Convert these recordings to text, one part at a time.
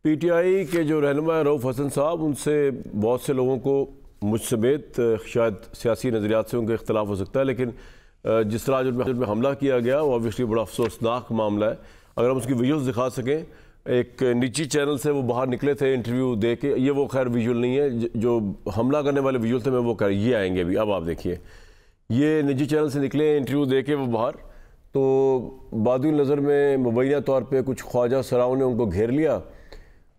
PTI के जो रहनुमा है रऊफ़ हसन साहब, उनसे बहुत से लोगों को मुझ समेत शायद सियासी नज़रियात से उनका इख्तलाफ हो सकता है, लेकिन जिस तरह आज में हमला किया गया वो ऑब्वियसली बड़ा अफसोसनाक मामला है। अगर हम उसकी विजुअल्स दिखा सकें, एक निजी चैनल से वो बाहर निकले थे इंटरव्यू दे के, ये वो खैर विजुअल नहीं है, जो हमला करने वाले विजुअल थे मैं वो कर ये आएंगे अभी। अब आप देखिए, ये निजी चैनल से निकले इंटरव्यू दे के वो बाहर, तो बादुल नज़र में मुबैना तौर पर कुछ ख्वाजा सराओं ने उनको घेर लिया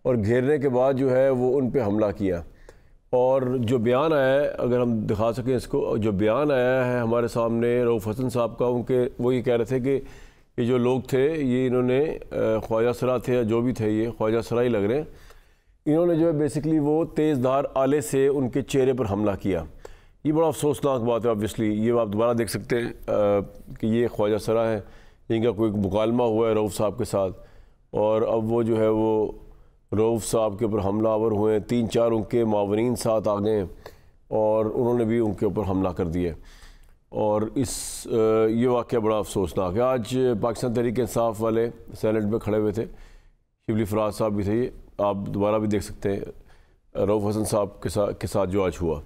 और घेरने के बाद जो है वो उन पे हमला किया। और जो बयान आया है, अगर हम दिखा सकें इसको, जो बयान आया है हमारे सामने रऊफ़ हसन साहब का, उनके वो ये कह रहे थे कि ये जो लोग थे ये इन्होंने ख्वाजा सरा थे या जो भी थे, ये ख्वाजा सरा ही लग रहे हैं, इन्होंने जो है बेसिकली वो तेज़धार आले से उनके चेहरे पर हमला किया। ये बड़ा अफसोसनाक बात है। ऑब्वियसली ये आप दोबारा देख सकते हैं कि ये ख्वाजा सरा है, इनका कोई मुकालमा हुआ है रऊफ़ साहब के साथ, और अब वो जो है वो रऊफ़ साहब के ऊपर हमलावर हुए, 3-4 उनके मावरीन साथ आ गए और उन्होंने भी उनके ऊपर हमला कर दिया। और ये वाक़या बड़ा अफसोसनाक है। आज पाकिस्तान तहरीक इंसाफ वाले सैलेंट में खड़े हुए थे, शिबली फराज साहब भी थे, आप दोबारा भी देख सकते हैं रऊफ़ हसन साहब के साथ जो आज हुआ।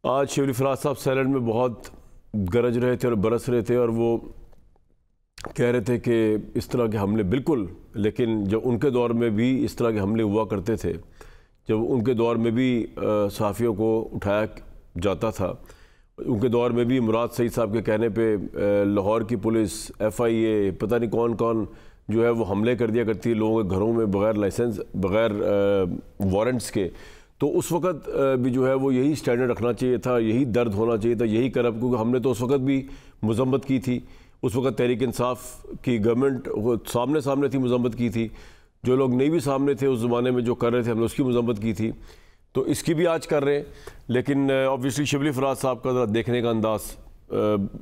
आज शिबली फराज साहब सैलेंट में बहुत गरज रहे थे और बरस रहे थे, और वो कह रहे थे कि इस तरह के हमले बिल्कुल, लेकिन जब उनके दौर में भी इस तरह के हमले हुआ करते थे, जब उनके दौर में भी सहाफ़ियों को उठाया जाता था, उनके दौर में भी मुराद सईद साहब के कहने पे लाहौर की पुलिस, FIA, पता नहीं कौन कौन जो है वो हमले कर दिया करती है लोगों के घरों में बग़ैर लाइसेंस, बग़ैर वारंट्स के। तो उस वक़्त भी जो है वो यही स्टैंडर्ड रखना चाहिए था, यही दर्द होना चाहिए था, यही करब, क्योंकि हमने तो उस वक़्त भी मज़म्मत की थी। उस वक़्त तहरीक इंसाफ की गवर्नमेंट सामने थी, मज़म्मत की थी। जो लोग नहीं भी सामने थे उस ज़माने में जो कर रहे थे, हमने उसकी मज़म्मत की थी, तो इसकी भी आज कर रहे हैं। लेकिन ऑब्वियसली शिबली फराज साहब का देखने का अंदाज़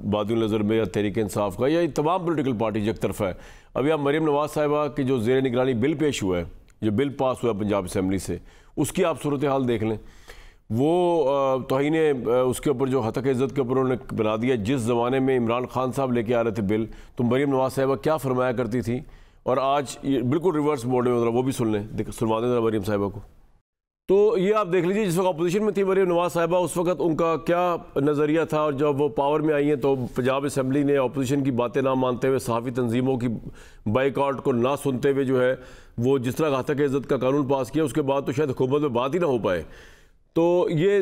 बादुल नज़र में या तहरीक इंसाफ का या तमाम पोलिटिकल पार्टी एक तरफा है। अभी आप मरीम नवाज़ साहिबा की जो ज़ेर निगरानी बिल पेश हुआ है, जो बिल पास हुआ पंजाब असम्बली से, उसकी आप सूरत हाल देख लें। वो तौहीन उसके ऊपर जो हतक इज़्ज़त के ऊपर उन्होंने बना दिया। जिस ज़माने में इमरान खान साहब लेके आ रहे थे बिल, तो मरीम नवाज़ साहिबा क्या फरमाया करती थी, और आज ये बिल्कुल रिवर्स मोड में, वो भी सुन लें, सुनवा दें मरीम साहिबा को। तो ये आप देख लीजिए, जिस वक्त अपोजिशन में थी मरीम नवाज़ साहिबा, उस वक्त उनका क्या नज़रिया था, और जब वो पावर में आई हैं तो पंजाब असम्बली ने अपोजिशन की बातें ना मानते हुए, सहाफ़ी तंजीमों की बाइकआउट को ना सुनते हुए जो है वो जिस तरह हतक इज़्ज़त का कानून पास किया, उसके बाद तो शायद हुकूमत में बात ही ना हो पाए। तो ये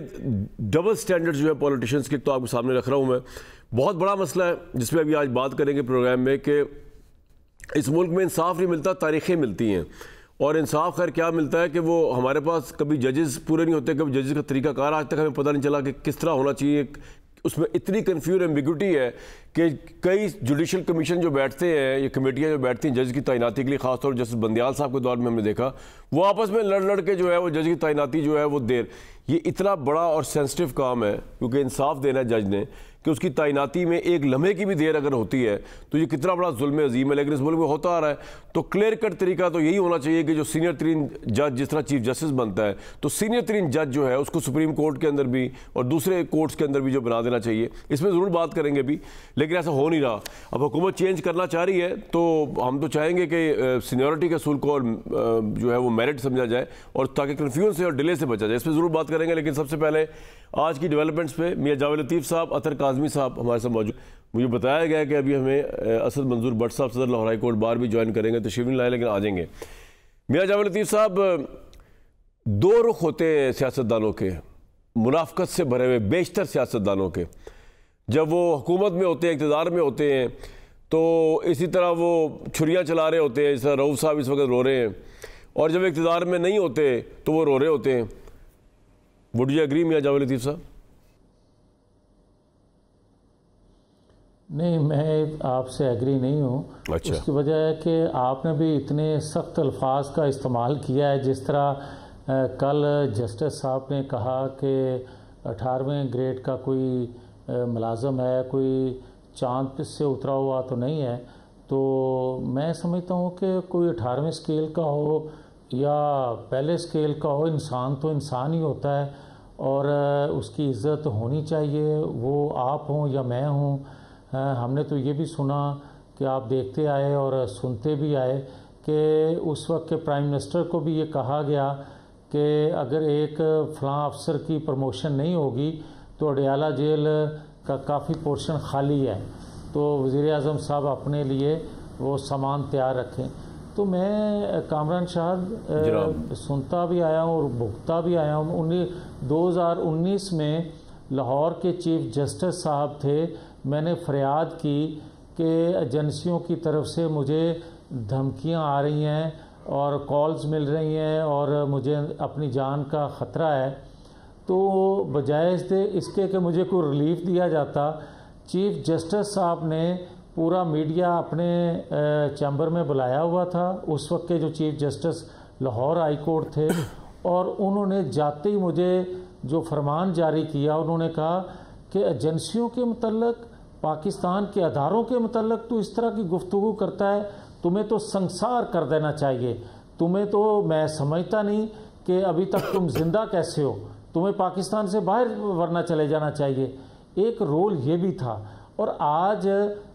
डबल स्टैंडर्ड जो है पॉलिटिशियंस के, तो आपके सामने रख रहा हूँ मैं। बहुत बड़ा मसला है जिसमें अभी आज बात करेंगे प्रोग्राम में, कि इस मुल्क में इंसाफ नहीं मिलता, तारीखें मिलती हैं। और इंसाफ खैर क्या मिलता है कि वो हमारे पास कभी जजेस पूरे नहीं होते, कभी जजेस का तरीक़ाकार आज तक हमें पता नहीं चला कि किस तरह होना चाहिए। उसमें इतनी कन्फ्यूज एम्बिग्यूटी है कि कई जुडिशल कमीशन जो बैठते हैं, ये कमेटियाँ जो बैठती हैं जज की तैनाती के लिए, खासतौर जस्टिस बंदियाल साहब के दौर में हमने देखा, वो आपस में लड़ के जो है वो जज की तैनाती जो है वो देर। ये इतना बड़ा और सेंसिटिव काम है, क्योंकि इंसाफ देना है जज ने, कि उसकी तैनाती में एक लम्हे की भी देर अगर होती है तो ये कितना बड़ा जुल्म अजीम है। लेकिन इस मुल्क में होता आ रहा है। तो क्लियर कट तरीका तो यही होना चाहिए कि जो सीनियर तरीन जज, जिस तरह चीफ जस्टिस बनता है, तो सीनियर तरीन जज जो है उसको सुप्रीम कोर्ट के अंदर भी और दूसरे कोर्ट्स के अंदर भी जो बना देना चाहिए। इसमें ज़रूर बात करेंगे भी, लेकिन ऐसा हो नहीं रहा। अब हुकूमत चेंज करना चाह रही है, तो हम तो चाहेंगे कि सीनियरिटी के असूल को और जो है वो मेरिट समझा जाए, और ताकि कन्फ्यूजन से और डिले से बचा जाए। इस पर ज़रूर बात करेंगे। लेकिन सबसे पहले आज की डेवलपमेंट्स पे मियां जावेद लतीफ़ साहब, अतर काज़मी साहब हमारे साथ मौजूद। मुझे बताया गया कि अभी हमें असद मंजूर भट्ट साहब सदर लाहौर हाई कोर्ट बार भी ज्वाइन करेंगे, तो तशरीफ नहीं लाए, लेकिन आ जाएंगे। मियां जावेद लतीफ़ साहब, दो रुख होते हैं सियासतदानों के, मुनाफकत से भरे हुए बेशतर सियासतदानों के। जब वो हुकूमत में होते हैं, इक़्तिदार में होते हैं, तो इसी तरह वो छुरियाँ चला रहे होते हैं, जैसा रऊफ़ साहब इस वक्त रो रहे हैं, और जब इक़्तिदार में नहीं होते तो वो रो रहे होते हैं। वुड यू एग्री मियां जावेद लतीफ़ साहब? नहीं, मैं आपसे एग्री नहीं हूँ। अच्छा। उसकी वजह है कि आपने भी इतने सख्त अल्फाज का इस्तेमाल किया है। जिस तरह कल जस्टिस साहब ने कहा कि 18वें ग्रेड का कोई मुलाजम है, कोई चांद से उतरा हुआ तो नहीं है। तो मैं समझता हूँ कि कोई 18वें स्केल का हो या पहले स्केल का हो, इंसान तो इंसान ही होता है, और उसकी इज़्ज़त होनी चाहिए, वो आप हों या मैं हूँ। हमने तो ये भी सुना कि आप देखते आए और सुनते भी आए कि उस वक्त के प्राइम मिनिस्टर को भी ये कहा गया कि अगर एक फ़लाँ अफसर की प्रमोशन नहीं होगी तो अडयाला जेल का काफ़ी पोर्शन खाली है, तो वज़ीर-ए-आज़म साहब अपने लिए वो सामान तैयार रखें। तो मैं कामरान शाह सुनता भी आया हूँ और भुगता भी आया हूँ। 2019 में लाहौर के चीफ जस्टिस साहब थे, मैंने फरियाद की कि एजेंसियों की तरफ से मुझे धमकियाँ आ रही हैं और कॉल्स मिल रही हैं और मुझे अपनी जान का ख़तरा है। तो बजाय इसके कि मुझे कोई रिलीफ दिया जाता, चीफ जस्टिस साहब ने पूरा मीडिया अपने चैम्बर में बुलाया हुआ था। उस वक्त के जो chief justice Lahore high court थे, और उन्होंने जाते ही मुझे जो फरमान जारी किया, उन्होंने कहा कि एजेंसियों के मतलब, पाकिस्तान के अदारों के मतलब तो इस तरह की गुफ्तगू करता है, तुम्हें तो संसार कर देना चाहिए। तुम्हें तो मैं समझता नहीं कि अभी तक तुम जिंदा कैसे हो, तुम्हें पाकिस्तान से बाहर वरना चले जाना चाहिए। एक रोल ये भी था। और आज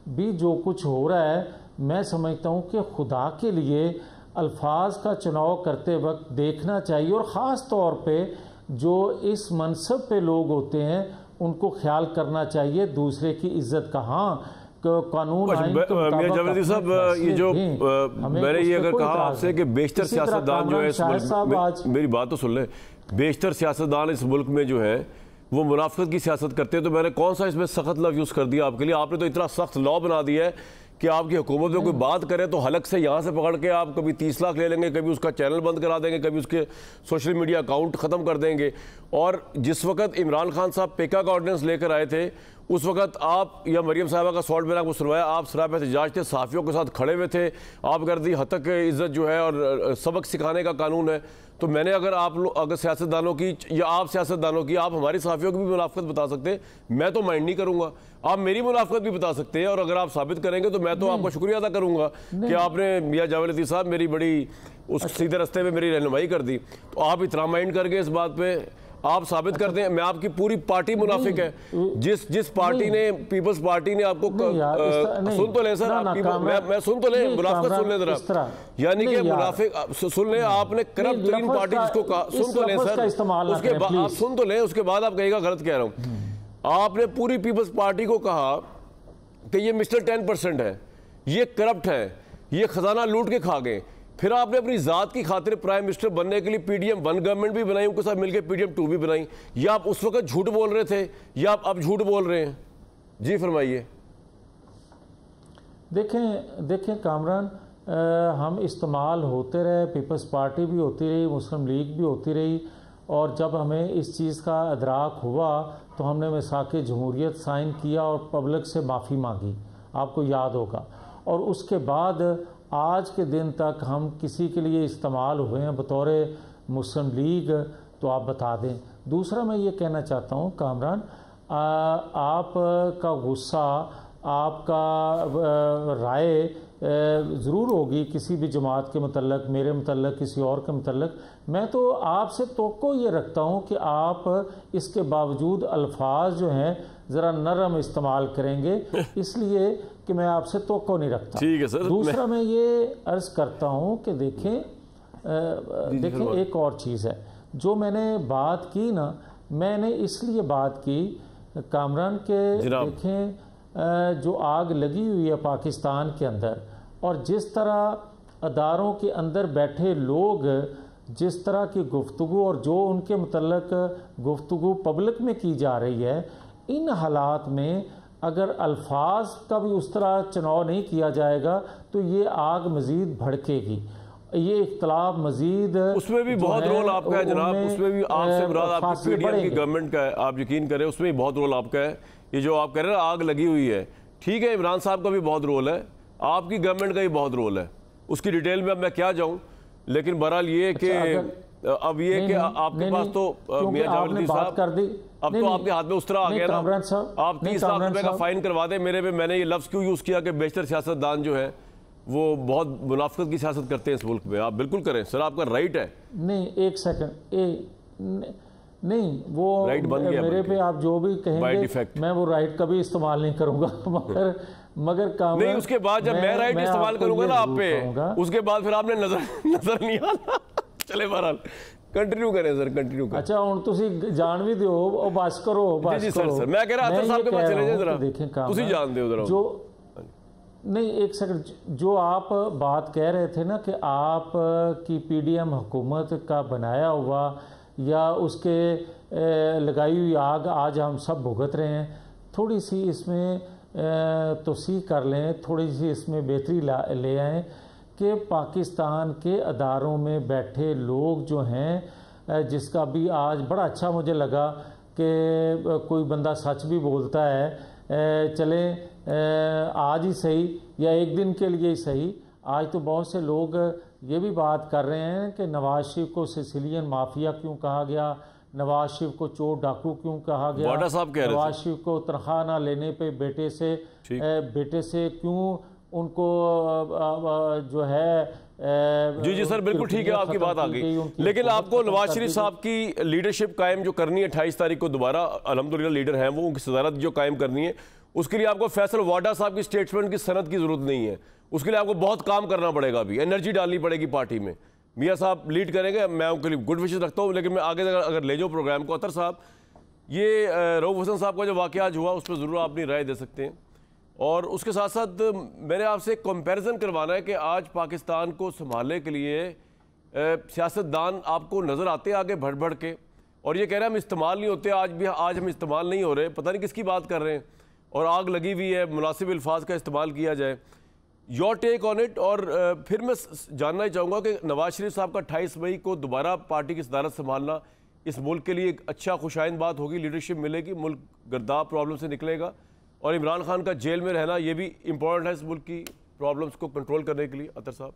भी जो कुछ हो रहा है, मैं समझता हूँ कि खुदा के लिए अल्फाज का चुनाव करते वक्त देखना चाहिए, और ख़ास तौर पे जो इस मनसब पे लोग होते हैं उनको ख्याल करना चाहिए दूसरे की इज्जत का। हाँ, कानून मियां जावेदी साहब, ये जो मैंने ये अगर कहा आपसे कि बेशतर सियासतदान जो है इस मुल्क, मेरी बात तो सुन ले, बेशतर सियासतदान इस मुल्क में जो है वो मुनाफिकत की सियासत करते हैं, तो मैंने कौन सा इसमें सख्त लफ्ज़ यूज़ कर दिया आपके लिए? आपने तो इतना सख्त लॉ बना दिया है कि आपकी हुकूमत में कोई बात करे तो हलक से यहाँ से पकड़ के आप कभी 30 लाख ले लेंगे, कभी उसका चैनल बंद करा देंगे, कभी उसके सोशल मीडिया अकाउंट ख़त्म कर देंगे। और जिस वक्त इमरान खान साहब पेका का ऑर्डिनेंस लेकर आए थे, उस वक्त आप या मरियम साहबा का सॉल्ट मैंने आपको सुनवाया, आप सराप एहतजाज थे, सहाफ़ियों के साथ खड़े हुए थे, आप गर्दी हद तक इज़्ज़त जो है और सबक सिखाने का कानून है। तो मैंने अगर आप लोग, अगर सियासतदानों की या आप सियासतदानों की, आप हमारी सहाफ़ियों की भी मुनाफिकत बता सकते हैं, मैं तो माइंड नहीं करूँगा। आप मेरी मुनाफिकत भी बता सकते हैं, और अगर आप साबित करेंगे तो मैं तो आपका शुक्रिया अदा करूँगा कि आपने मियां जावेद साहब मेरी बड़ी उस सीधे रास्ते में मेरी रहनुमाई कर दी। तो आप इतना माइंड करके इस बात पर आप साबित कर दें, मैं आपकी पूरी पार्टी मुनाफिक है। जिस पार्टी ने, पीपल्स पार्टी ने आपको सुन तो लें सर, मैं सुन तो लें, मुनाफिक सुन लें जरा, यानी कि मुनाफिक सुन लें, आपने करप्ट तरीन पार्टी जिसको कहा, सुन तो लें सर, उसके बाद आप सुन तो लें, उसके बाद आप कहेगा गलत कह रहा हूं। आपने पूरी पीपल्स पार्टी को कहा कि ये मिस्टर 10% है, ये करप्ट है, ये खजाना लूट के खा गए। फिर आपने अपनी ज़ात की खातिर प्राइम मिनिस्टर बनने के लिए PDM 1 गवर्नमेंट भी बनाई, उनके साथ मिलकर PDM 2 भी बनाई। या आप उस वक्त झूठ बोल रहे थे या आप अब झूठ बोल रहे हैं? जी फरमाइए। देखें कामरान, हम इस्तेमाल होते रहे, पीपल्स पार्टी भी होती रही, मुस्लिम लीग भी होती रही, और जब हमें इस चीज़ का अदराक हुआ तो हमने मिसाक़ जमहूरियत साइन किया और पब्लिक से माफ़ी मांगी, आपको याद होगा। और उसके बाद आज के दिन तक हम किसी के लिए इस्तेमाल हुए हैं बतौर मुस्लिम लीग, तो आप बता दें। दूसरा मैं ये कहना चाहता हूँ कामरान, आपका गुस्सा, आपका राय ज़रूर होगी किसी भी जमात के मतलब, मेरे मतलब, किसी और के मतलब। मैं तो आपसे तवक्को ये रखता हूँ कि आप इसके बावजूद अल्फाज जो हैं ज़रा नरम इस्तेमाल करेंगे, इसलिए कि मैं आपसे तवक्को नहीं रखता। ठीक है सर। दूसरा मैं ये अर्ज़ करता हूँ कि देखें एक और चीज़ है जो मैंने बात की ना, मैंने इसलिए बात की कामरान के, देखें जो आग लगी हुई है पाकिस्तान के अंदर, और जिस तरह अदारों के अंदर बैठे लोग जिस तरह की गुफ्तगू और जो उनके मतलब गुफ्तगू पब्लिक में की जा रही है, इन हालात में अगर अल्फाज का भी उस तरह चुनाव नहीं किया जाएगा तो ये आग मज़ीद भड़केगी, ये इख्तलाफ मज़ीद, उसमें भी बहुत रोल आपका है जनाब, उसमें भी आपसे मुराद आपकी PDM की गवर्नमेंट का है, आप यकीन करें उसमें भी बहुत रोल आपका है। ये जो आप कह रहे हैं आग लगी हुई है, ठीक है, इमरान साहब का भी बहुत रोल है, आपकी गवर्नमेंट का भी बहुत रोल है, उसकी डिटेल में अब मैं क्या जाऊं, लेकिन बहरहाल ये कि अब ये कि आपके पास तो मियां जावेद साहब अब तो आपके हाथ में उस तरह आ गया ना, आप 30 लाख रुपए का फाइन करवा दें मेरे पे। मैंने ये लफ्ज़ क्यों यूज़ किया कि बेशतर सियासतदान जो है वो बहुत मुनाफिकत की सियासत करते हैं इस मुल्क में। आप बिल्कुल करें सर, आपका राइट है। नहीं, एक सेकंड, नहीं, वो राइट बन गया मेरे पे आप जो भी कहेंगे मैं वो राइट कभी इस्तेमाल नहीं करूंगा मगर काम नहीं, उसके बाद जब मैं राइट इस्तेमाल करूंगा ना आप पे, उसके बाद फिर आपने नजर नहीं आना। चले बहरहाल कंटिन्यू करें सर, कंटिन्यू करें। अच्छा हुण तुसी जान भी दियो और बस करो, बस जी करो। सर मैं कह रहा अतर साहब के पास चले जाए जरा, देखें काम तुसी जान दो जरा। जो नहीं, एक सेकंड, जो आप बात कह रहे थे ना कि आप की पीडीएम हुकूमत का बनाया हुआ या उसके लगाई हुई आग आज हम सब भुगत रहे हैं, थोड़ी सी इसमें तोसी कर लें, थोड़ी सी इसमें बेहतरी ले आएँ कि पाकिस्तान के अदारों में बैठे लोग जो हैं, जिसका भी आज बड़ा अच्छा मुझे लगा कि कोई बंदा सच भी बोलता है, चले आज ही सही या एक दिन के लिए ही सही। आज तो बहुत से लोग ये भी बात कर रहे हैं कि नवाज शरीफ को सिसिलियन माफिया क्यों कहा गया, नवाज शरीफ को चोर डाकू क्यों कहा गया, नवाज शरीफ को तनख्वाह ना लेने पे बेटे से क्यों उनको जो है जी सर बिल्कुल ठीक है, आपकी बात आ गई। लेकिन आपको नवाज शरीफ साहब की लीडरशिप कायम जो करनी है 28 तारीख को दोबारा अल्हम्दुलिल्लाह लीडर हैं वो, उनकी सदारत जो कायम करनी है, उसके लिए आपको फैसल वाडा साहब की स्टेटमेंट की सनद की जरूरत नहीं है। उसके लिए आपको बहुत काम करना पड़ेगा, अभी एनर्जी डालनी पड़ेगी पार्टी में। मियाँ साहब लीड करेंगे, मैं उनके लिए गुड विशेष रखता हूँ। लेकिन मैं आगे अगर ले जाऊँ प्रोग्राम को, अतर साहब ये रऊफ हसन साहब का जो वाक़या आज हुआ उस पर ज़रूर अपनी राय दे सकते हैं। और उसके साथ साथ मैंने आपसे कंपैरिजन करवाना है कि आज पाकिस्तान को संभालने के लिए सियासतदान आपको नज़र आते आगे बढ़ बढ़ के, और ये कह रहे हैं हम इस्तेमाल नहीं होते, आज हम इस्तेमाल नहीं हो रहे, पता नहीं किसकी बात कर रहे हैं, और आग लगी हुई है, मुनासिब अल्फाज का इस्तेमाल किया जाए। Your take on it. और फिर मैं जानना ही चाहूँगा कि नवाज शरीफ साहब का 28 मई को दोबारा पार्टी की सदारत संभालना इस मुल्क के लिए एक अच्छा खुशाइन बात होगी, लीडरशिप मिलेगी, मुल्क गर्दाब प्रॉब्लम से निकलेगा, और इमरान खान का जेल में रहना ये भी इंपॉर्टेंट है इस मुल्क की प्रॉब्लम्स को कंट्रोल करने के लिए। अतर साहब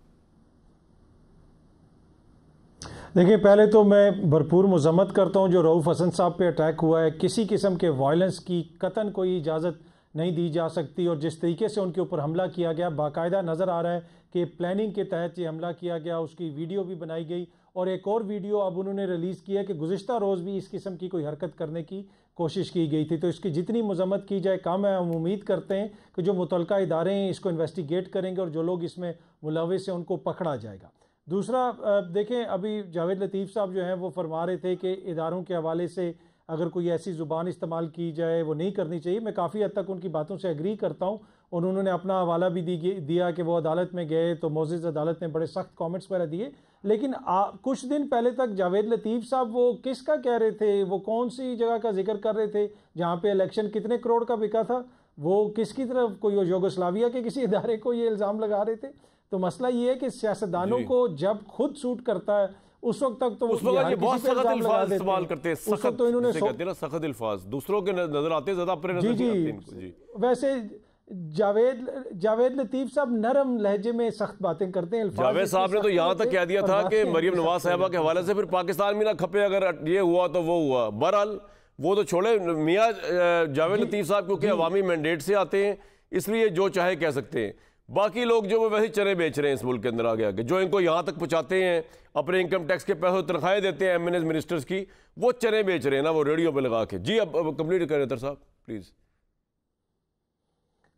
देखिए, पहले तो मैं भरपूर मजम्मत करता हूं जो रऊफ हसन साहब पे अटैक हुआ है, किसी किस्म के वायलेंस की कतन कोई इजाज़त नहीं दी जा सकती, और जिस तरीके से उनके ऊपर हमला किया गया बाकायदा नज़र आ रहा है कि प्लानिंग के तहत ये हमला किया गया, उसकी वीडियो भी बनाई गई, और एक और वीडियो अब उन्होंने रिलीज़ किया कि गुज़िश्ता रोज़ भी इस किस्म की कोई हरकत करने की कोशिश की गई थी। तो इसकी जितनी मजम्मत की जाए कम है। हम उम्मीद करते हैं कि जो मुतल्लिका इदारे हैं इसको इन्वेस्टिगेट करेंगे और जो लोग इसमें मुलविस हैं उनको पकड़ा जाएगा। दूसरा, देखें, अभी जावेद लतीफ़ साहब जो हैं वो फरमा रहे थे कि इदारों के हवाले से अगर कोई ऐसी ज़ुबान इस्तेमाल की जाए वो नहीं करनी चाहिए। मैं काफ़ी हद तक उनकी बातों से एग्री करता हूँ, और उन्होंने अपना हवाला भी दिया कि वो अदालत में गए तो मोअज़्ज़िज़ अदालत ने बड़े सख्त कमेंट्स वगैरह दिए। लेकिन कुछ दिन पहले तक जावेद लतीफ़ साहब वो किसका कह रहे थे, वो कौन सी जगह का जिक्र कर रहे थे जहाँ पे इलेक्शन कितने करोड़ का बिका था, वो किसकी तरफ, कोई यूगोस्लाविया के किसी इदारे को ये इल्ज़ाम लगा रहे थे। तो मसला ये है कि सियासतदानों को जब खुद सूट करता है उस वक्त तक तो उस वक्त ये बहुत सख्त अल्फाज इस्तेमाल करते हैं, सख्त तो इन्होंने सख्त अल्फाज दूसरों के नजर आते हैं, ज्यादा अपने नजर जी जी। वैसे जावेद लतीफ़ साहब नरम लहजे में सख्त बातें करते हैं। जावेद साहब ने तो यहाँ तक कह दिया था कि मरियम नवाज साहिबा के हवाले से फिर पाकिस्तान में ना खपे, अगर ये हुआ तो वो हुआ। बहरहाल वो तो छोड़े, मियाँ जावेद लतीफ़ साहब क्योंकि अवामी मैंडेट से आते हैं इसलिए जो चाहे कह सकते हैं। बाकी लोग जो वैसे चने बेच रहे हैं इस मुल्क के अंदर आगे आगे, जो इनको यहाँ तक पहुँचाते हैं, अपने इनकम टैक्स के पैसे तनख्वाहें देते हैं एमएनएस मिनिस्टर्स की, वो चने बेच रहे हैं ना, वो रेडियो पे लगा के। जी अब कंप्लीट करें अतर साहब प्लीज़।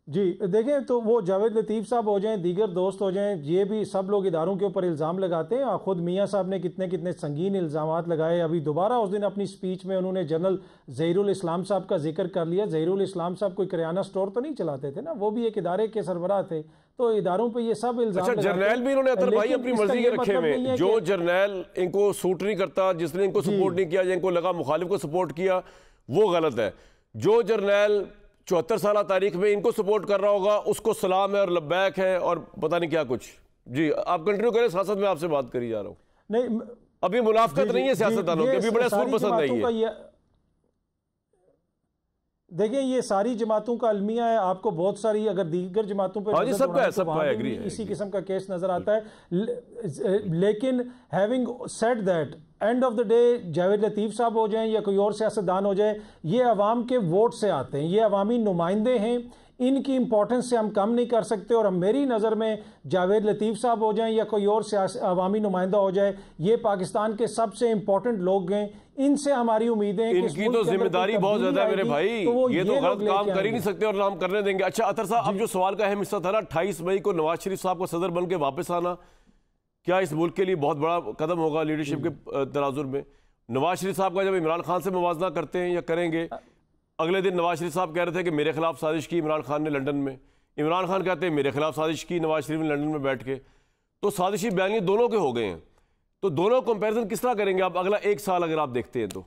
जी देखें, तो वो जावेद लतीफ़ साहब हो जाएं, दीगर दोस्त हो जाएं, ये भी सब लोग इदारों के ऊपर इल्ज़ाम लगाते हैं। खुद मियाँ साहब ने कितने कितने संगीन इल्ज़ामात लगाए। अभी दोबारा उस दिन अपनी स्पीच में उन्होंने जनरल ज़हीरुल इस्लाम साहब का जिक्र कर लिया। ज़हीरुल इस्लाम साहब कोई किराना स्टोर तो नहीं चलाते थे ना, वो भी एक इदारे के सरबराह थे। तो इदारों पे ये सब इल्ज़ाम। अच्छा, जर्नैल भी इन्होंने अतर भाई अपनी मर्जी के रखे हुए, जो जर्नैल इनको सूट नहीं करता, जिसने इनको सपोर्ट नहीं किया, जिनको लगा मुखालिफ को सपोर्ट किया, वो गलत है। जो जर्नैल 74 साल तारीख में इनको सपोर्ट कर रहा होगा उसको सलाम है और लब्बैक है और पता नहीं क्या कुछ। जी आप कंटिन्यू करें, साथ साथ मैं आपसे बात कर ही जा रहा हूँ। नहीं, अभी मुनाफकत नहीं है सियासतदानों की, अभी बड़े सूट पसंद नहीं है। देखिए, ये सारी जमातों का अलमिया है। आपको बहुत सारी अगर दीगर जमातों पर इसी किस्म का केस नजर आता है। लेकिन having said that, end of the day Javed Latif साहब हो जाएं या कोई और सियासतदान हो जाए, ये अवाम के वोट से आते हैं, ये अवामी नुमाइंदे हैं। इनकी इंपॉर्टेंस से हम कम नहीं कर सकते। और मेरी नज़र में जावेद लतीफ़ साहब हो जाएं या कोई और सियासी अवामी नुमाइंदा हो जाए, ये पाकिस्तान के सबसे इंपॉर्टेंट लोग हैं, इनसे हमारी उम्मीदें हैं कि इनकी तो जिम्मेदारी बहुत ज्यादा है मेरे भाई, ये तो गलत काम कर ही नहीं सकते और नाम करने देंगे। अच्छा अतर साहब, अब जो सवाल का अहम हिस्सा था ना 28 मई को नवाज शरीफ साहब को सदर बन के वापस आना, क्या इस मुल्क के लिए बहुत बड़ा कदम होगा लीडरशिप के तनाजुर में? नवाज शरीफ साहब का जब इमरान खान से मुवाजना करते हैं या करेंगे, अगले दिन नवाज शरीफ साहब कह रहे थे कि मेरे खिलाफ साजिश की इमरान खान ने लंदन में, इमरान खान कहते हैं मेरे खिलाफ साजिश की नवाज शरीफ ने लंदन में बैठ के, तो साजिशी बयानी दोनों के हो गए हैं। तो दोनों कंपैरिजन किस तरह करेंगे आप अगला एक साल अगर आप देखते हैं तो?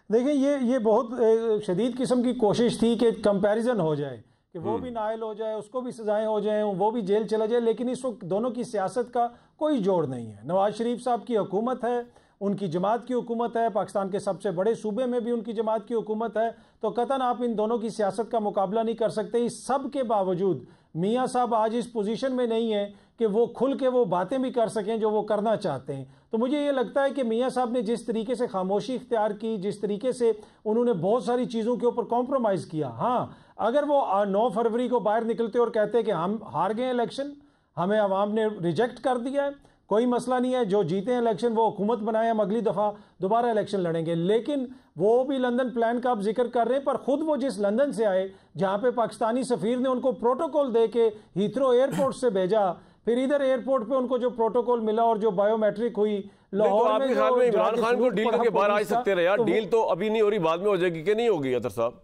देखिए ये बहुत शदीद किस्म की कोशिश थी कि कंपैरिजन हो जाए, कि वो भी नायल हो जाए, उसको भी सजाएं हो जाएं, वो भी जेल चला जाए, लेकिन इस वक्त दोनों की सियासत का कोई जोड़ नहीं है। नवाज शरीफ साहब की हुकूमत है, उनकी जमात की हुकूमत है, पाकिस्तान के सबसे बड़े सूबे में भी उनकी जमात की हुकूमत है, तो कतन आप इन दोनों की सियासत का मुकाबला नहीं कर सकते। इस सब के बावजूद मियाँ साहब आज इस पोजीशन में नहीं है कि वो खुल के वो बातें भी कर सकें जो वो करना चाहते हैं। तो मुझे ये लगता है कि मियाँ साहब ने जिस तरीके से खामोशी इख्तियार की, जिस तरीके से उन्होंने बहुत सारी चीज़ों के ऊपर कॉम्प्रोमाइज़ किया, हाँ अगर वो 9 फरवरी को बाहर निकलते और कहते कि हम हार गए इलेक्शन, हमें अवाम ने रिजेक्ट कर दिया है, कोई मसला नहीं है, जो जीते हैं इलेक्शन वो हुकूमत बनाए, हम अगली दफ़ा दोबारा इलेक्शन लड़ेंगे। लेकिन वो भी लंदन प्लान का आप जिक्र कर रहे हैं, पर खुद वो जिस लंदन से आए, जहाँ पे पाकिस्तानी सफ़ीर ने उनको प्रोटोकॉल दे के हीथ्रो एयरपोर्ट से भेजा, फिर इधर एयरपोर्ट पे उनको जो प्रोटोकॉल मिला और जो बायोमेट्रिक हुई लाहौर में, इमरान खान को डील करके बाहर आ सकते रहे यार, डील तो अभी नहीं हो रही, बाद में हो जाएगी कि नहीं होगी अतर साहब?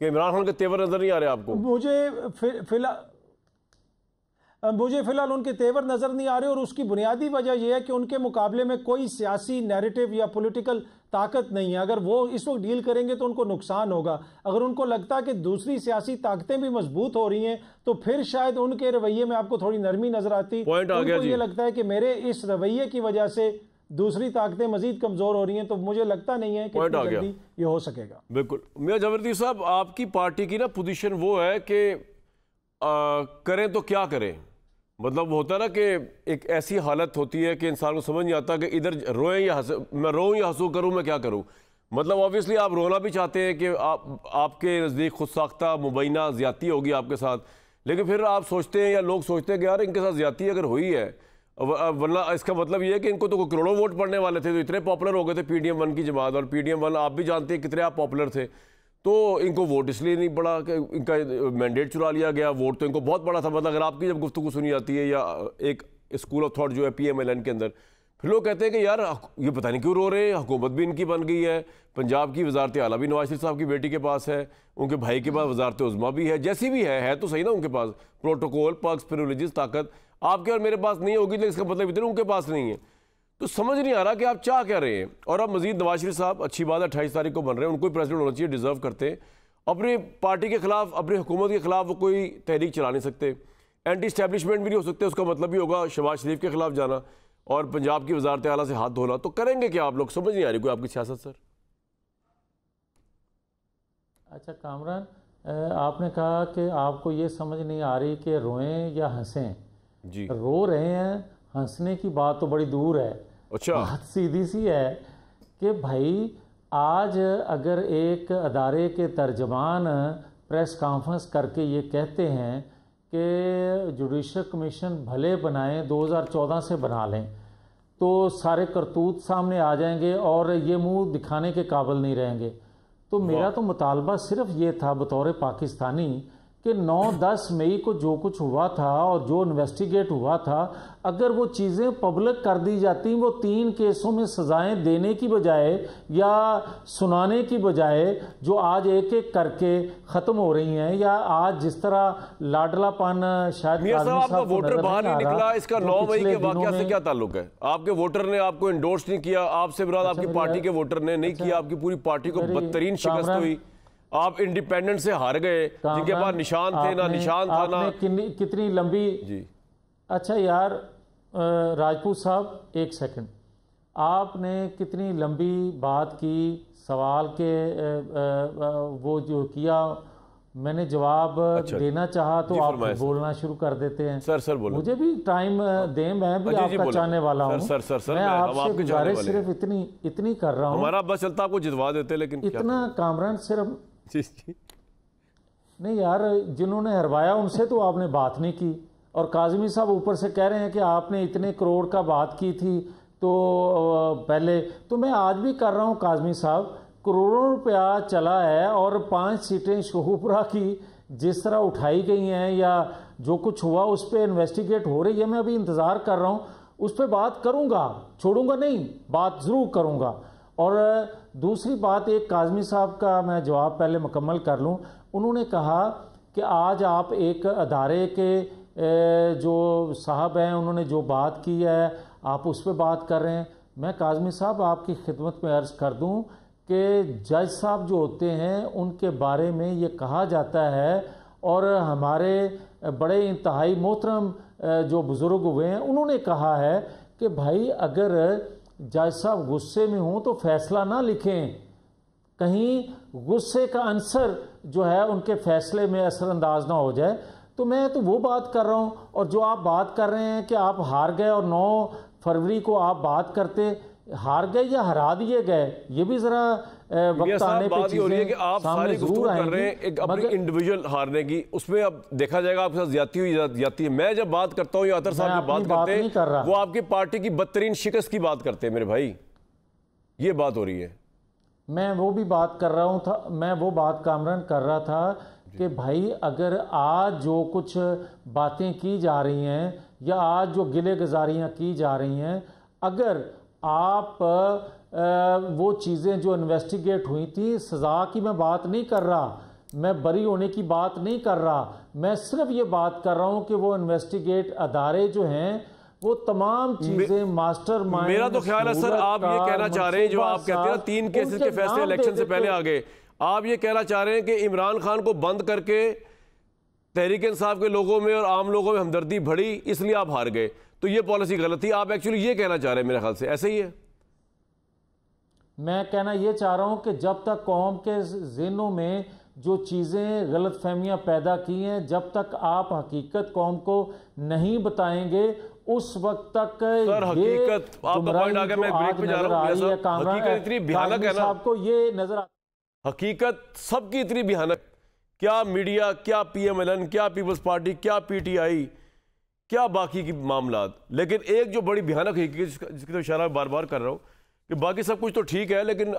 कि इमरान खान के तेवर नजर नहीं आ रहे आपको? मुझे फिलहाल उनके तेवर नजर नहीं आ रहे, और उसकी बुनियादी वजह यह है कि उनके मुकाबले में कोई सियासी नैरेटिव या पॉलिटिकल ताकत नहीं है। अगर वो इस वक्त डील करेंगे तो उनको नुकसान होगा। अगर उनको लगता है कि दूसरी सियासी ताकतें भी मजबूत हो रही हैं तो फिर शायद उनके रवैये में आपको थोड़ी नरमी नजर आती। पॉइंट आ गया जी। ये लगता है कि मेरे इस रवैये की वजह से दूसरी ताकतें मजीद कमजोर हो रही हैं, तो मुझे लगता नहीं है कि जल्दी ये हो सकेगा। बिल्कुल। मियां जबरदीन साहब, आपकी पार्टी की ना पोजीशन वो है कि करें तो क्या करें, मतलब होता है ना कि एक ऐसी हालत होती है कि इंसान को समझ नहीं आता कि इधर रोएं या हंस, मैं रोऊं या हंसूं, करूं मैं क्या करूं। मतलब ऑब्वियसली आप रोना भी चाहते हैं कि आपके नज़दीक खुद साख्ता मुबैना ज़्यादती होगी आपके साथ, लेकिन फिर आप सोचते हैं या लोग सोचते हैं कि यार इनके साथ ज़्यादती अगर हुई है, वरना इसका मतलब ये है कि इनको तो करोड़ों वोट पड़ने वाले थे, तो इतने पॉपुलर हो गए थे PDM 1 की जमात, और PDM 1 आप भी जानते हैं कितने आप पॉपुलर थे, तो इनको वोट इसलिए नहीं पड़ा कि इनका मैंडेट चुरा लिया गया। वोट तो इनको बहुत बड़ा था। मतलब अगर आपकी जब गुफ्तगू सुनी जाती है या एक स्कूल ऑफ थॉट जो है PMLN के अंदर, फिर लोग कहते हैं कि यार ये पता नहीं क्यों रो रहे हैं, हुकूमत भी इनकी बन गई है, पंजाब की वजारत आला भी नवाज शरीफ साहब की बेटी के पास है, उनके भाई के पास वजारत उज़्मा भी है, जैसी भी है तो सही ना उनके पास प्रोटोकॉल, पर्क्स, प्रिविलेजेस, ताकत आपके और मेरे पास नहीं होगी, लेकिन इसका मतलब इतने उनके पास नहीं है। तो समझ नहीं आ रहा कि आप चाह क्या रहे हैं। और अब मजीद नवाज शरीफ साहब, अच्छी बात है 28 तारीख को बन रहे हैं, उनको प्रेसिडेंट होना चाहिए, डिजर्व करते हैं। अपनी पार्टी के खिलाफ, अपनी हुकूमत के खिलाफ वो कोई तहरीक चला नहीं सकते, एंटी इस्टेब्लिशमेंट भी नहीं हो सकते। उसका मतलब भी होगा शहबाज शरीफ के खिलाफ जाना और पंजाब की वजारत आला से हाथ धोना। तो करेंगे क्या आप लोग? समझ नहीं आ रही कोई आपकी सियासत सर। अच्छा कामरान, आपने कहा कि आपको ये समझ नहीं आ रही कि रोएं या हंसें जी। रो रहे हैं, हंसने की बात तो बड़ी दूर है। अच्छा, बात सीधी सी है कि भाई आज अगर एक अदारे के तर्जमान प्रेस कॉन्फ्रेंस करके ये कहते हैं कि जुडिशल कमीशन भले बनाएं, 2014 से बना लें, तो सारे करतूत सामने आ जाएंगे और ये मुंह दिखाने के काबिल नहीं रहेंगे। तो मेरा तो मुतालबा सिर्फ ये था बतौर पाकिस्तानी कि 9-10 मई को जो कुछ हुआ था और जो इन्वेस्टिगेट हुआ था, अगर वो चीज़ें पब्लिक कर दी जाती, वो 3 केसों में सजाएं देने की बजाय या सुनाने की बजाय जो आज एक एक करके ख़त्म हो रही हैं, या आज जिस तरह लाडलापन शायद आपका वोटर बाहर नहीं निकला, इसका 9 मई के वाक़या से क्या ताल्लुक है? आपके वोटर ने आपको इंडोर्स नहीं किया, आपसे मुराद आपकी पार्टी के वोटर ने नहीं किया, आपकी पूरी पार्टी को बदतरीन शिकस्त हुई, आप इंडिपेंडेंट से हार गए, जिनके पास निशान थे ना निशान था ना। कितनी लंबी जी। अच्छा यार राजपूत साहब, एक सेकंड, आपने कितनी लंबी बात की, सवाल के वो जो किया, मैंने जवाब देना चाहा तो आप बोलना शुरू कर देते हैं। सर बोलो। मुझे भी टाइम दें, मैं भी आपका चाहने वाला हूँ। मैं आपसे गुजारिश सिर्फ इतनी कर रहा हूँ। हमारा बस चलता, आपको जितवा देते, लेकिन इतना कामरान सिर्फ जी जी नहीं यार, जिन्होंने हरवाया उनसे तो आपने बात नहीं की, और काजमी साहब ऊपर से कह रहे हैं कि आपने इतने करोड़ का बात की थी तो पहले, तो मैं आज भी कर रहा हूँ काजमी साहब, करोड़ों रुपया चला है और 5 सीटें शोपुरा की जिस तरह उठाई गई हैं या जो कुछ हुआ उस पर इन्वेस्टिगेट हो रही है। मैं अभी इंतज़ार कर रहा हूँ, उस पर बात करूँगा, छोड़ूंगा नहीं, बात ज़रूर करूँगा। और दूसरी बात, एक काजमी साहब का मैं जवाब पहले मुकम्मल कर लूँ। उन्होंने कहा कि आज आप एक अदारे के जो साहब हैं उन्होंने जो बात की है आप उस पर बात कर रहे हैं। मैं काजमी साहब आपकी खिदमत में अर्ज़ कर दूं कि जज साहब जो होते हैं उनके बारे में ये कहा जाता है, और हमारे बड़े इंतहाई मोहतरम जो बुज़ुर्ग हुए हैं उन्होंने कहा है कि भाई अगर जज साहब गुस्से में हों तो फैसला ना लिखें, कहीं गुस्से का अंसर जो है उनके फैसले में असरअंदाज ना हो जाए। तो मैं तो वो बात कर रहा हूँ, और जो आप बात कर रहे हैं कि आप हार गए और 9 फरवरी को आप बात करते, हार गए या हरा दिए गए, ये भी जरा वक्त आने पे बात हो रही है कि आप सारी गुफ्तगू कर रहे हैं एक अपनी इंडिविजुअल हारने की, उसमें अब देखा जाएगा आपके साथ ज्यादती हुई जाती है। मैं जब बात करता हूँ या अतर साहब जब बात करते हैं वो आपकी पार्टी की बदतरीन शिकस्त की बात करते हैं मेरे भाई, ये बात हो रही है। मैं वो भी बात कर रहा हूँ था, मैं वो बात कामरान कर रहा था कि भाई अगर आज जो कुछ बातें की जा रही हैं या आज जो गिले गुजारियाँ की जा रही हैं, अगर आप वो चीज़ें जो इन्वेस्टिगेट हुई थी, सज़ा की मैं बात नहीं कर रहा, मैं बरी होने की बात नहीं कर रहा, मैं सिर्फ ये बात कर रहा हूँ कि वो इन्वेस्टिगेट अदारे जो हैं वो तमाम चीजें मास्टर माइंड। मेरा तो ख्याल है सर आप ये कहना चाह रहे हैं, जो आप कहते हैं 3 केसेस के फैसले इलेक्शन से पहले आ गए, आप ये कहना चाह रहे हैं कि इमरान खान को बंद करके तहरीक इंसाफ के लोगों में और आम लोगों में हमदर्दी बढ़ी, इसलिए आप हार गए, तो ये पॉलिसी गलत थी। आप एक्चुअली ये कहना चाह रहे हैं मेरे ख्याल से, ऐसे ही है। मैं कहना ये चाह रहा हूं कि जब तक कौम के ज़हनों में जो चीज़ें गलत फहमियाँ पैदा की हैं, जब तक आप हकीकत कौम को नहीं बताएंगे उस वक्त तक सर हकीकत आपका पॉइंट आ गया, मैं ब्रेक पे जा रहा हूं। हकीकत इतनी भयानक है ना, आपको ये नजर हकीकत सबकी इतनी भयानक, क्या मीडिया, क्या PMLN, क्या पीपल्स पार्टी, क्या PTI, क्या बाकी की मामलात, लेकिन एक जो बड़ी भयानक हकीकत जिसकी तो इशारा बार बार कर रहा हूँ कि बाकी सब कुछ तो ठीक है, लेकिन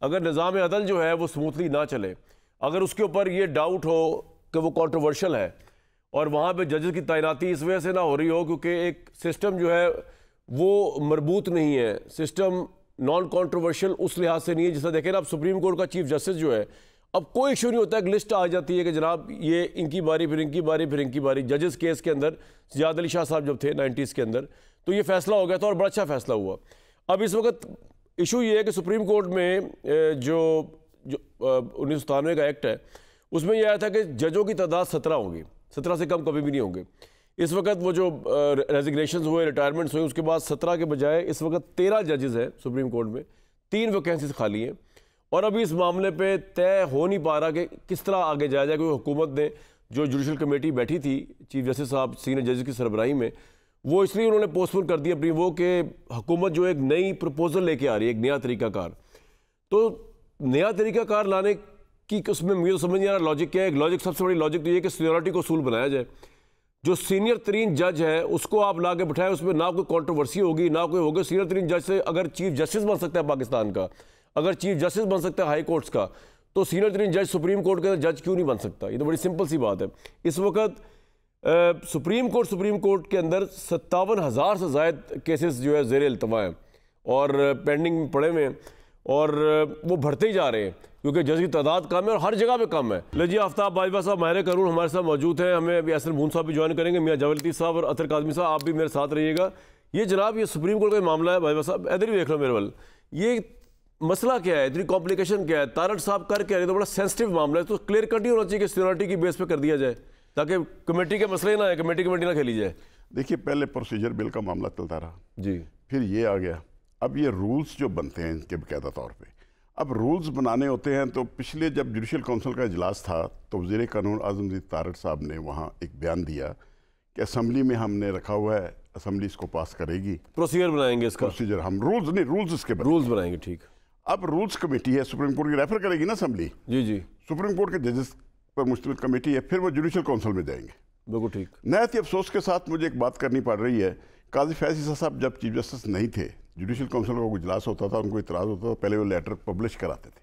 अगर निज़ाम अदल जो है वो स्मूथली ना चले, अगर उसके ऊपर ये डाउट हो कि वो कंट्रोवर्शियल है और वहाँ पे जजेस की तैनाती इस वजह से ना हो रही हो क्योंकि एक सिस्टम जो है वो मरबूत नहीं है, सिस्टम नॉन कंट्रोवर्शियल उस लिहाज से नहीं है। जैसा देखें ना, अब सुप्रीम कोर्ट का चीफ जस्टिस जो है, अब कोई इशू नहीं होता, एक लिस्ट आ जाती है कि जनाब ये इनकी बारी, फिर इनकी बारी, फिर इनकी बारी। जजेस केस के अंदर सजाद अली शाह साहब जब थे 90s के अंदर, तो ये फैसला हो गया था और बड़ा अच्छा फैसला हुआ। अब इस वक्त इशू ये है कि सुप्रीम कोर्ट में जो 1997 का एक्ट है उसमें यह आया था कि जजों की तादाद 17 होगी, 17 से कम कभी भी नहीं होंगे। इस वक्त वो जो रेजिग्नेशन हुए, रिटायरमेंट्स हुए, उसके बाद 17 के बजाय इस वक्त 13 जजेस हैं सुप्रीम कोर्ट में, 3 वैकेंसीज खाली हैं। और अभी इस मामले पे तय हो नहीं पा रहा कि किस तरह आगे जाया जाए, क्योंकि हुकूमत ने जो जुडिशल कमेटी बैठी थी चीफ जस्टिस साहब सीनियर जजेस की सरबराही में, वो इसलिए उन्होंने पोस्टपोन कर दी अपनी वो कि हुकूमत जो एक नई प्रपोजल लेके आ रही है, एक नया तरीकाकार। तो नया तरीकाकार लाने की उसमें मुझे तो समझ नहीं आ रहा लॉजिक क्या है। एक लॉजिक, सबसे बड़ी लॉजिक तो ये कि सीनियरिटी को उसूल बनाया जाए, जो सीनियर तरीन जज है उसको आप ला के बिठाएं, उसमें ना कोई कंट्रोवर्सी होगी ना कोई होगी। सीनियर तरीन जज से अगर चीफ जस्टिस बन सकता है पाकिस्तान का, अगर चीफ जस्टिस बन सकता है हाई कोर्ट्स का, तो सीनियर तरीन जज सुप्रीम कोर्ट का जज क्यों नहीं बन सकता? ये तो बड़ी सिंपल सी बात है। इस वक्त सुप्रीम कोर्ट के अंदर 57,000 से ज़ायद केसेस जो है ज़ेर इल्तवा हैं और पेंडिंग में पड़े हुए हैं, और वो बढ़ते ही जा रहे हैं क्योंकि जज की तादाद कम है और हर जगह पे कम है। लीजिए आफ्ताब बाजवा साहब, माहिर करून हमारे साथ मौजूद हैं, हमें अभी यासिर बून साहब भी ज्वाइन करेंगे, मियाँ जावेद लतीफ़ साहब और अतर काज़मी साहब, आप भी मेरे साथ रहिएगा। ये जनाब ये सुप्रीम कोर्ट का मामला है, बाजवा साहब इधर भी देख लो मेरे वाल, ये मसला क्या है, इतनी कॉम्प्लिकेशन क्या है? तारड़ साहब कर क्या रहे, तो बड़ा सेंसिटिव मामला है, तो क्लियर कट नहीं होना चाहिए कि सीनियरिटी की बेस पे कर दिया जाए ताकि कमेटी के मसले ना है, कमेटी ना खेली जाए। देखिए पहले प्रोसीजर बिल का मामला चलता रहा जी, फिर ये आ गया, अब ये रूल्स जो बनते हैं इनके बाकायदा तौर पे, अब रूल्स बनाने होते हैं। तो पिछले जब जुडिशल काउंसिल का इजलास था तो वज़ीर कानून आज़म तारड़ साहब ने वहाँ एक बयान दिया कि असम्बली में हमने रखा हुआ है, असम्बली इसको पास करेगी, प्रोसीजर बनाएंगे, इसका प्रोसीजर हम रूल्स नहीं, रूल्स इसके रूल्स बनाएंगे। ठीक, अब रूल्स कमेटी है, सुप्रीम कोर्ट की रेफर करेगी ना असेंबली, जी जी, सुप्रीम कोर्ट के जजेस पर मुश्तमिल कमेटी है, फिर वो जुडिशल काउंसिल में जाएंगे। बिल्कुल ठीक। नहायत ही अफसोस के साथ मुझे एक बात करनी पड़ रही है, काजी फैज़ ईसा साहब जब चीफ जस्टिस नहीं थे, जुडिशल काउंसिल का कोई इजलास होता था, उनको इतराज़ होता था, पहले वो लेटर पब्लिश कराते थे,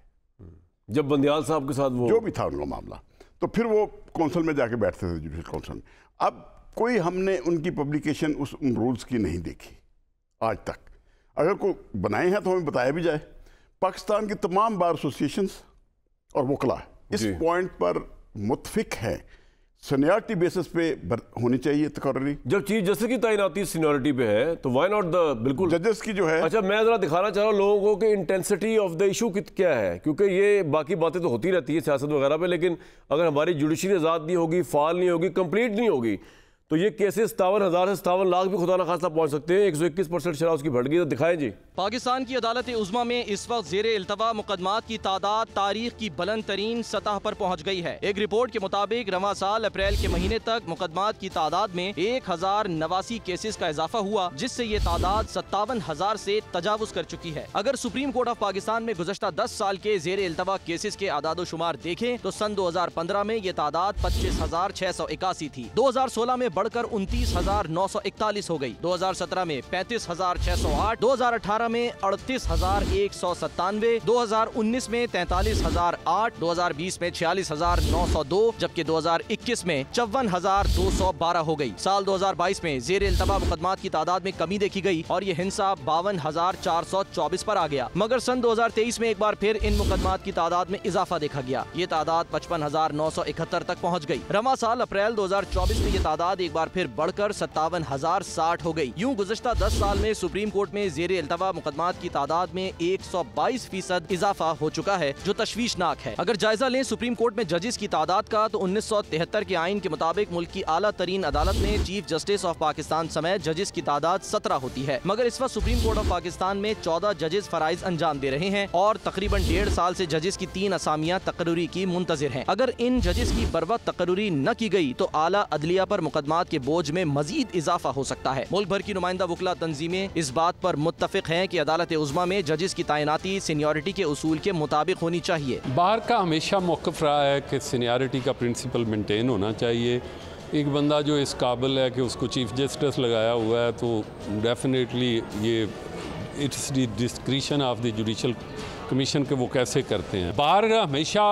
जब बंदियाल साहब के साथ वो जो भी था उनका मामला, तो फिर वो काउंसिल में जाके बैठते थे जुडिशल काउंसिल में। अब कोई हमने उनकी पब्लिकेशन उन रूल्स की नहीं देखी आज तक। अगर कोई बनाए हैं तो हमें बताया भी जाए। पाकिस्तान की तमाम बार एसोसिएशंस और वकला इस पॉइंट पर मुत्फिक हैं, सीनियरिटी बेसिस पे होनी चाहिए तकर्री। जब चीफ जस्टिस की तैनाती सीनियरिटी पे है तो व्हाई नॉट द बिल्कुल जजेस की जो है। अच्छा, मैं जरा दिखाना चाह रहा हूँ लोगों को कि इंटेंसिटी ऑफ द इशू क्या है, क्योंकि ये बाकी बातें तो होती रहती है सियासत वगैरह पे, लेकिन अगर हमारी जुडिशरी आज़ाद नहीं होगी, फाल नहीं होगी, कंप्लीट नहीं होगी, तो ये केसेस 57,000 से 57 लाख भी खुदा न खास्ता पहुंच सकते हैं। 121% शराब उसकी बढ़ गई। तो दिखाएं जी। पाकिस्तान की अदालत उज़्मा में इस वक्त ज़ेरे इल्तवा मुकदमात की तादाद तारीख की बुलंद तरीन सतह पर पहुँच गई है। एक रिपोर्ट के मुताबिक रवां साल अप्रैल के महीने तक मुकदमात की तादाद में 1089 केसेस का इजाफा हुआ, जिससे ये तादाद 57,000 से तजावुज कर चुकी है। अगर सुप्रीम कोर्ट ऑफ पाकिस्तान में गुज़श्ता 10 साल के ज़ेरे इल्तवा केसेस के आदादो शुमार देखें तो सन 2015 में ये तादाद 25,681 थी, 2016 में बढ़कर 29,941 हो गई, 2017 में 35,608, 2018 में 38,197, 2019 में 43,008, 2020 में 46,902, जबकि 2021 में 54,212 हो गई। साल 2022 में ज़ेरे इल्तवा मुकदमात की तादाद में कमी देखी गई और ये हिंसा 52,424 पर आ गया, मगर सन 2023 में एक बार फिर इन मुकदमात की तादाद में इजाफा देखा गया। ये तादाद 55,971 तक पहुँच गई। रवां साल अप्रैल 2024 में ये तादाद एक बार फिर बढ़कर 57,060 हो गई। यूं गुज़श्ता 10 साल में सुप्रीम कोर्ट में ज़ेरे इल्तवा मुकदमात की तादाद में 122% इजाफा हो चुका है, जो तशवीशनाक है। अगर जायजा लें सुप्रीम कोर्ट में जजेस की तादाद का, तो 1973 के आइन के मुताबिक मुल्क की आला तरीन अदालत में चीफ जस्टिस ऑफ पाकिस्तान समेत जजेस की तादाद 17 होती है, मगर इस वक्त सुप्रीम कोर्ट ऑफ पाकिस्तान में 14 जजेस फराइज अंजाम दे रहे हैं और तकरीबन 1.5 साल से जजेस की 3 असामियां तकर्री की मुंतजिर हैं। अगर इन जजेस की बरवक्त तकर्री न की गई तो आला अदलिया पर मुकदमात के बोझ में मजीद इजाफा हो सकता है। मुल्क भर की नुमाइंदा वकला तंजीमें इस बात पर मुत्तफिक हैं कि अदालत उज़्मा में जजेस की तैनाती सीनियरिटी के उसूल के मुताबिक होनी चाहिए। बार का हमेशा मौक़िफ़ रहा है कि सीनियरिटी का प्रिंसिपल मेंटेन होना चाहिए। एक बंदा जो इस काबिल है कि उसको चीफ जस्टिस लगाया हुआ है, तो डेफिनेटली ये it's the discretion of the judicial commission के वो कैसे करते हैं। बार हमेशा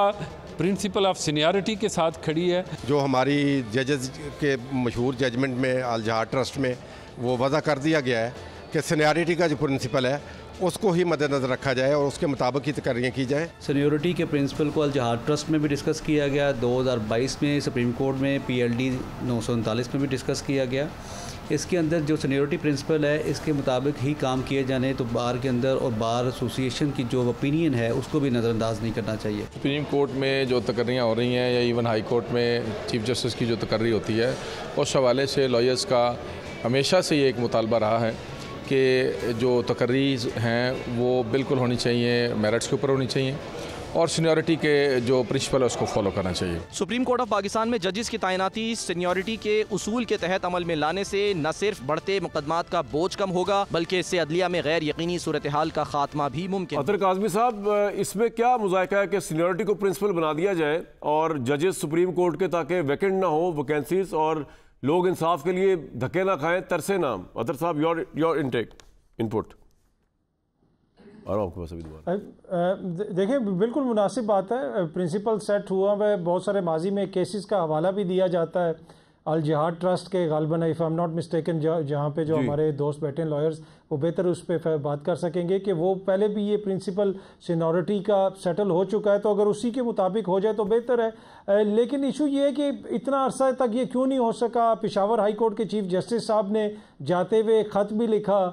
प्रिंसिपल ऑफ सीनियरिटी के साथ खड़ी है। जो हमारी जजेस के मशहूर जजमेंट में अल जहाद ट्रस्ट में वो वज़ा कर दिया गया है कि सीनियरिटी का जो प्रिंसिपल है उसको ही मद्देनज़र रखा जाए और उसके मुताबिक ही तकर्रियाँ की जाएँ। सीनियरिटी के प्रिंसिपल को अल जहाद ट्रस्ट में भी डिस्कस किया गया, 2022 में सुप्रीम कोर्ट में PLD 939 में भी डिस्कस किया गया। इसके अंदर जो सीनियरिटी प्रिंसिपल है इसके मुताबिक ही काम किए जाने, तो बार के अंदर और बार एसोसिएशन की जो ओपिनियन है उसको भी नज़रअंदाज नहीं करना चाहिए। सुप्रीम कोर्ट में जो तकर्रियाँ हो रही हैं या इवन हाई कोर्ट में चीफ जस्टिस की जो तकर्री होती है, उस हवाले से लॉयर्स का हमेशा से ये एक मुतालबा रहा है कि जो तकर्री हैं वो बिल्कुल होनी चाहिए, मेरिट्स के ऊपर होनी चाहिए और सीनियरिटी के जो प्रिंसिपल है उसको फॉलो करना चाहिए। सुप्रीम कोर्ट ऑफ पाकिस्तान में जजेस की तैनाती सीनियरिटी के उसूल के तहत अमल में लाने से न सिर्फ बढ़ते मुकदमात का बोझ कम होगा, बल्कि इससे अदलिया में गैर यकीनी सूरत हाल का खात्मा भी मुमकिन। अतर काज़मी साहब, इसमें क्या मुज़ायका है कि सीनियरिटी को प्रिंसिपल बना दिया जाए और जजेस सुप्रीम कोर्ट के, ताकि वैकेंट ना हो वैकेंसीज और लोग इंसाफ के लिए धक्के ना खाएं, तरसे ना। अतर साहब, योर इनपुट। देखिए, बिल्कुल मुनासिब बात है। प्रिंसिपल सेट हुआ है, बहुत सारे माजी में केसेस का हवाला भी दिया जाता है अल जहाद ट्रस्ट के, गालबन if I am not mistaken, जहाँ पे जो हमारे दोस्त बैठे हैं लॉयर्स, वो बेहतर उस पर बात कर सकेंगे कि वो पहले भी ये प्रिंसिपल सीनियरिटी का सेटल हो चुका है, तो अगर उसी के मुताबिक हो जाए तो बेहतर है। लेकिन इशू ये है कि इतना अरसा तक ये क्यों नहीं हो सका। पेशावर हाई कोर्ट के चीफ जस्टिस साहब ने जाते हुए ख़त भी लिखा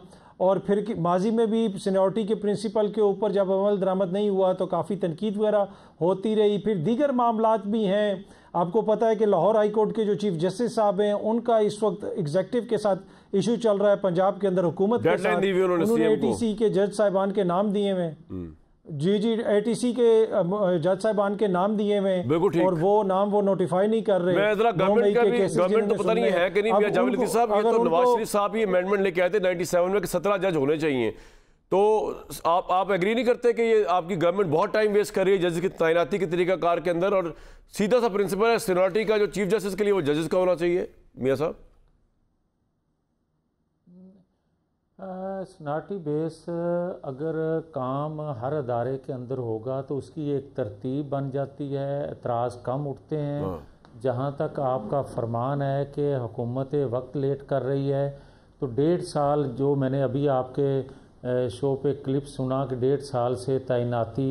और फिर माजी में भी सीनियरिटी के प्रिंसिपल के ऊपर जब अमल दरामद नहीं हुआ तो काफ़ी तनकीद वगैरह होती रही। फिर दीगर मामलात भी हैं। आपको पता है कि लाहौर हाई कोर्ट के जो चीफ जस्टिस साहब हैं उनका इस वक्त एग्जीक्यूटिव के साथ इशू चल रहा है पंजाब के अंदर हुकूमत के साथ। उन्होंने ATC के जज साहिबान के नाम दिए हुए, जी ATC के जज साहिबान के नाम दिए हुए और वो नाम वो नोटिफाई नहीं कर रहे। गवर्नमेंट तो पता नहीं है कि नहीं। जावेद लतीफ़ साहब, ये तो नवाज शरीफ साहब ही अमेंडमेंट लेके आए थे 97 में कि 17 जज होने चाहिए। तो आप एग्री नहीं करते कि ये आपकी गवर्नमेंट बहुत टाइम वेस्ट कर रही है जजेस की तैनाती के तरीकाकार के अंदर, और सीधा सा प्रिंसिपल है सीनियरिटी का जो चीफ जस्टिस के लिए वो जजेस का होना चाहिए? मियां साहब, सीनियरिटी बेस अगर काम हर अदारे के अंदर होगा तो उसकी एक तरतीब बन जाती है, एतराज़ कम उठते हैं। जहाँ तक आपका फरमान है कि हुकूमत वक्त लेट कर रही है, तो 1.5 साल जो मैंने अभी आपके शो पे क्लिप सुना कि 1.5 साल से तैनाती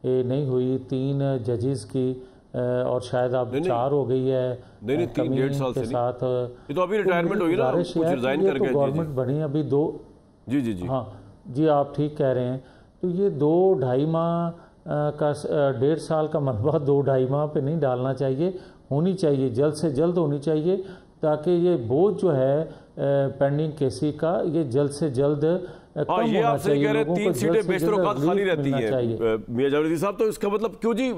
नहीं हुई 3 जजेस की, और शायद अब 4 हो गई है। नहीं 3-1.5 साल के साथ ये तो अभी रिटायरमेंट हुई ना, कुछ रिजाइन कर गए। गवर्नमेंट बनी अभी 2 जी हाँ जी, आप ठीक कह रहे हैं। तो ये 2-2.5 माह का 1.5 साल का मलबा 2-2.5 माह पे नहीं डालना चाहिए, होनी चाहिए जल्द से जल्द होनी चाहिए, ताकि ये बोझ जो है पेंडिंग केसी का ये जल्द से जल्द कम ये होना आप सही कह रहे हैं। 3 सीटें बेशतर औकात खाली रहती हैं मियां जावेद साहब, तो इसका मतलब क्यों जी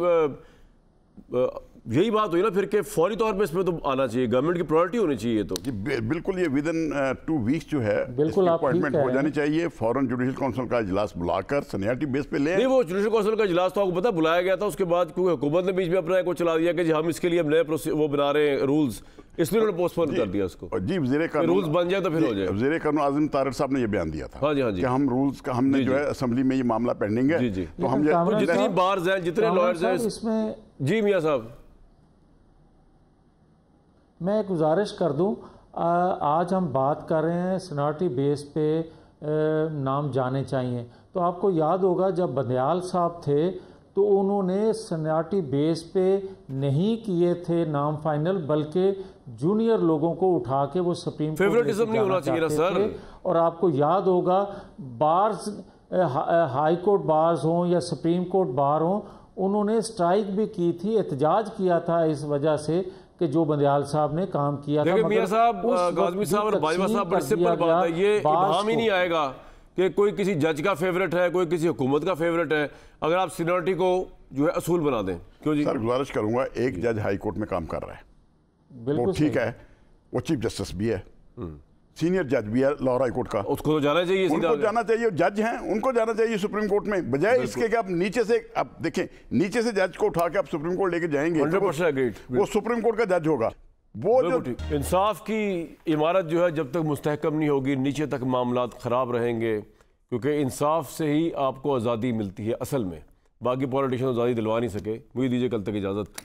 यही बात हुई ना फिर के फौरी तौर पे इसमें तो आना चाहिए, गवर्नमेंट की प्रायोरिटी होनी चाहिए। तो जी बिल्कुल, ये विद इन 2 वीक्स जो है बिल्कुल अपॉइंटमेंट हो जानी चाहिए। फौरन जुडिशल काउंसिल का इजलास बुलाकर सीनियरिटी बेस पे ले। नहीं, वो जुडिशल काउंसिल का इजलास तो आपको पता बुलाया गया था, उसके बाद क्योंकि हुकूमत ने बीच में अपना को चला दिया कि जी हम इसके लिए नए वो बना रहे हैं रूल्स, इसलिए उन्होंने पोस्टपोन कर दिया उसको। जी वज़ीर कानून रूल्स बन जाए तो फिर हो जाए। वज़ीर कानून आज़म तारिक साहब ने ये बयान दिया था कि हम रूल्स का हमने जो है असेंबली में ये मामला पेंडिंग है, तो हम जितनी बार्स हैं जितने लॉयर्स हैं इसमें। जी मियां साहब, मैं गुजारिश कर दूं, आज हम बात कर रहे हैं सीनियरिटी बेस पे नाम जाने चाहिए। तो आपको याद होगा जब बंदयाल साहब थे तो उन्होंने सीनियरिटी बेस पे नहीं किए थे नाम फाइनल, बल्कि जूनियर लोगों को उठा के वो सुप्रीम कोर्ट फेवरेटिज्म नहीं होना चाहिए ना सर। और आपको याद होगा बार्स, हाई कोर्ट बार्स हों या सुप्रीम कोर्ट बार हों, उन्होंने स्ट्राइक भी की थी, एहतजाज किया था इस वजह से कि जो बंदयाल साहब ने काम किया था। मियां साहब, गाज़मी साहब और बाजवा साहब, बड़ी सिंपल बात है, ये इबाम ही नहीं आएगा कि कोई किसी जज का फेवरेट है, कोई किसी हुकूमत का फेवरेट है, अगर आप सीनियरिटी को जो है असूल बना दें। क्यों जी? सर गुजारिश करूंगा, एक जज हाई कोर्ट में काम कर रहा है, बिल्कुल ठीक है, वो चीफ जस्टिस भी है, सीनियर जज भी है लाहौर हाई कोर्ट का, उसको तो जाना चाहिए, उनको जाना चाहिए, जज हैं उनको जाना चाहिए सुप्रीम कोर्ट में, बजाय इसके कि आप नीचे से, आप देखें नीचे से जज को उठा के आप सुप्रीम कोर्ट लेके जाएंगे, 100% वो सुप्रीम कोर्ट का जज होगा। वो जो इंसाफ की इमारत जो है जब तक मुस्तहकम नहीं होगी, नीचे तक मामलात ख़राब रहेंगे, क्योंकि इंसाफ से ही आपको आज़ादी मिलती है असल में, बाकी पॉलिटिशियन आज़ादी दिलवा नहीं सके। मुझे दीजिए कल तक इजाज़त।